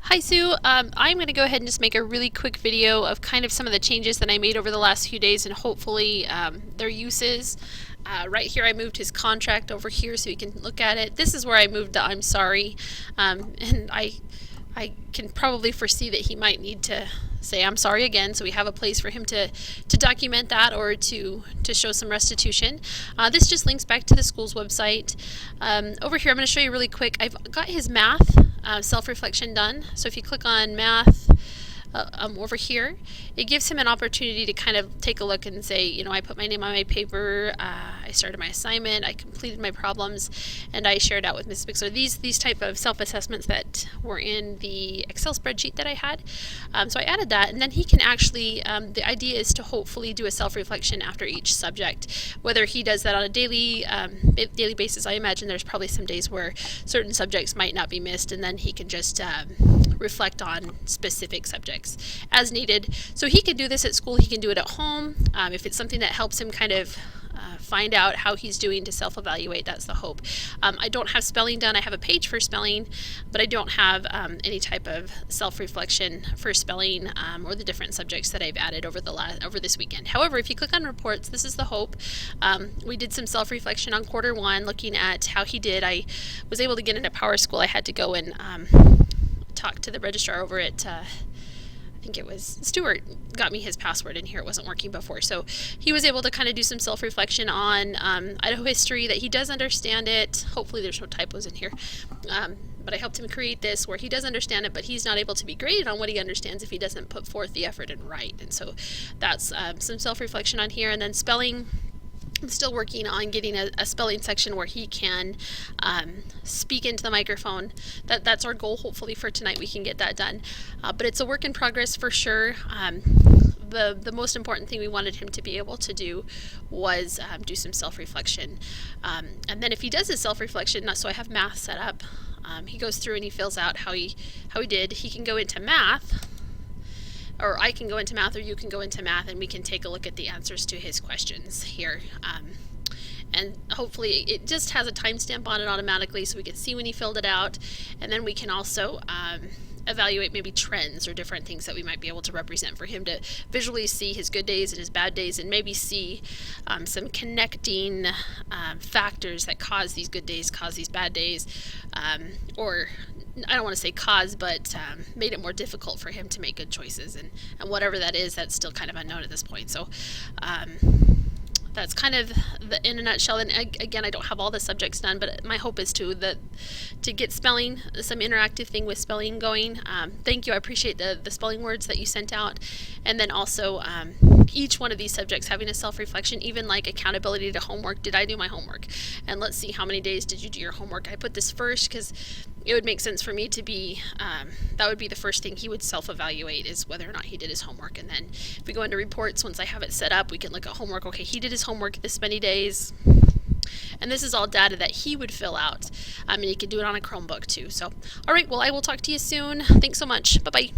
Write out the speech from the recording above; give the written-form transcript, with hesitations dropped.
Hi Sue, I'm going to go ahead and just make a really quick video of kind of some of the changes that I made over the last few days and hopefully their uses. Right here I moved his contract over here so you can look at it. This is where I moved the I'm sorry, and I can probably foresee that he might need to say I'm sorry again, so we have a place for him to document that or to show some restitution. This just links back to the school's website. Over here I'm going to show you really quick. I've got his math self-reflection done. So if you click on math over here, it gives him an opportunity to kind of take a look and say, you know, I put my name on my paper, I started my assignment, I completed my problems, and I shared out with Mrs. Bixler these type of self-assessments that were in the Excel spreadsheet that I had. So I added that, and then he can actually, the idea is to hopefully do a self-reflection after each subject. Whether he does that on a daily basis, I imagine there's probably some days where certain subjects might not be missed, and then he can just reflect on specific subjects as needed. So he can do this at school, he can do it at home. If it's something that helps him kind of find out how he's doing to self-evaluate, that's the hope. I don't have spelling done. I have a page for spelling, but I don't have any type of self-reflection for spelling or the different subjects that I've added over this weekend. However, if you click on reports, this is the hope. We did some self-reflection on quarter one, looking at how he did. I was able to get into PowerSchool. I had to go and talk to the registrar over at I think it was Stuart got me his password in here. It wasn't working before. So he was able to kind of do some self-reflection on Idaho history, that he does understand it. Hopefully there's no typos in here. But I helped him create this where he does understand it, but he's not able to be graded on what he understands if he doesn't put forth the effort and write. And so that's some self-reflection on here. And then spelling, I'm still working on getting a spelling section where he can speak into the microphone. That's our goal. Hopefully for tonight we can get that done. But it's a work in progress for sure. The most important thing we wanted him to be able to do was do some self-reflection. And then if he does his self-reflection, so I have math set up, he goes through and he fills out how he did. He can go into math, or I can go into math, or you can go into math, and we can take a look at the answers to his questions here. And hopefully it just has a timestamp on it automatically so we can see when he filled it out, and then we can also evaluate maybe trends or different things that we might be able to represent for him to visually see his good days and his bad days, and maybe see some connecting factors that cause these good days, cause these bad days, or I don't want to say cause, but made it more difficult for him to make good choices, and whatever that is, that's still kind of unknown at this point. So that's kind of in a nutshell. And again, I don't have all the subjects done, but my hope is to get spelling, some interactive thing with spelling going. Thank you. I appreciate the spelling words that you sent out. And then also each one of these subjects having a self-reflection, even like accountability to homework. Did I do my homework? And let's see, how many days did you do your homework? I put this first because it would make sense for me to be, that would be the first thing he would self-evaluate, is whether or not he did his homework. And then if we go into reports, once I have it set up, we can look at homework. Okay, he did his homework this many days. And this is all data that he would fill out. And he could do it on a Chromebook too. So, all right, well, I will talk to you soon. Thanks so much. Bye-bye.